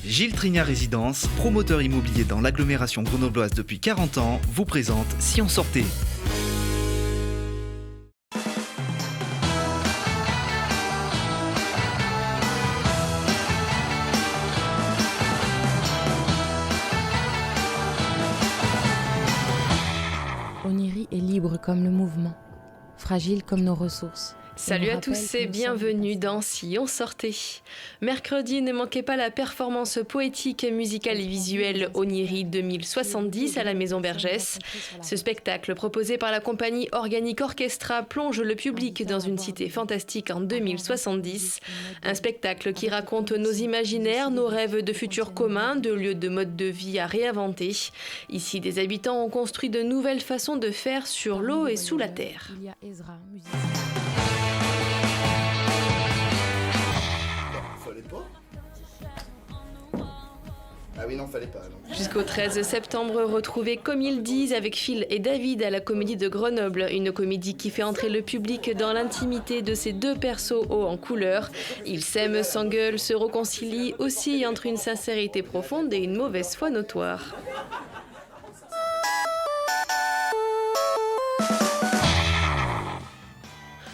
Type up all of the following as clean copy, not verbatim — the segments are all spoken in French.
Gilles Trignat Résidence, promoteur immobilier dans l'agglomération grenobloise depuis 40 ans, vous présente Si on sortait. Oniry est libre comme le mouvement, fragile comme nos ressources. Salut à tous et bienvenue dans Si on sortait. Mercredi, ne manquez pas la performance poétique, musicale et visuelle Oniry 2070 à la Maison Vergès. Ce spectacle proposé par la compagnie Organic Orchestra plonge le public dans une cité fantastique en 2070. Un spectacle qui raconte nos imaginaires, nos rêves de futurs communs, de lieux de mode de vie à réinventer. Ici, des habitants ont construit de nouvelles façons de faire sur l'eau et sous la terre. Il y a Ezra, musicien. Fallait pas. Ah oui, non, fallait pas. Non. Jusqu'au 13 septembre, retrouvez Comme ils disent avec Phil et David à la Comédie de Grenoble. Une comédie qui fait entrer le public dans l'intimité de ces deux persos hauts en couleur. Ils s'aiment, s'engueulent, se réconcilient, oscillent entre une sincérité profonde et une mauvaise foi notoire.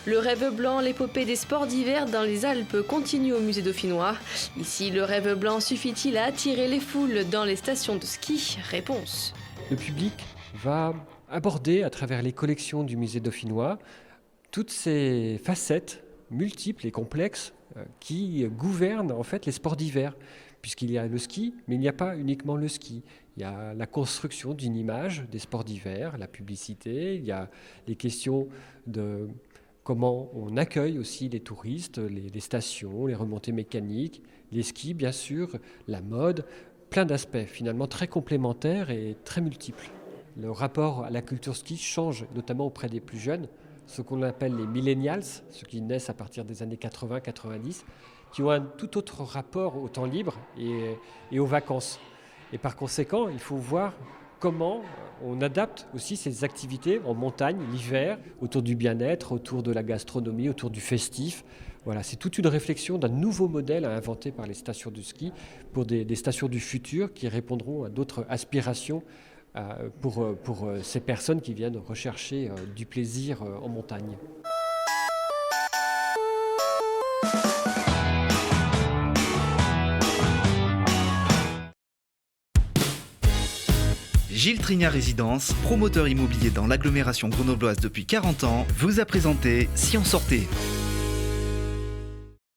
Le rêve blanc, l'épopée des sports d'hiver dans les Alpes continue au musée dauphinois. Ici, le rêve blanc suffit-il à attirer les foules dans les stations de ski ? Réponse. Le public va aborder à travers les collections du musée dauphinois toutes ces facettes multiples et complexes qui gouvernent en fait les sports d'hiver. Puisqu'il y a le ski, mais il n'y a pas uniquement le ski. Il y a la construction d'une image des sports d'hiver, la publicité, il y a les questions de comment on accueille aussi les touristes, les stations, les remontées mécaniques, les skis bien sûr, la mode, plein d'aspects finalement très complémentaires et très multiples. Le rapport à la culture ski change notamment auprès des plus jeunes, ce qu'on appelle les millennials, ceux qui naissent à partir des années 80-90, qui ont un tout autre rapport au temps libre et aux vacances. Et par conséquent, il faut voir comment on adapte aussi ces activités en montagne, l'hiver, autour du bien-être, autour de la gastronomie, autour du festif. Voilà, c'est toute une réflexion d'un nouveau modèle à inventer par les stations de ski pour des stations du futur qui répondront à d'autres aspirations pour ces personnes qui viennent rechercher du plaisir en montagne. Gilles Trignat Résidence, promoteur immobilier dans l'agglomération grenobloise depuis 40 ans, vous a présenté Si on sortait.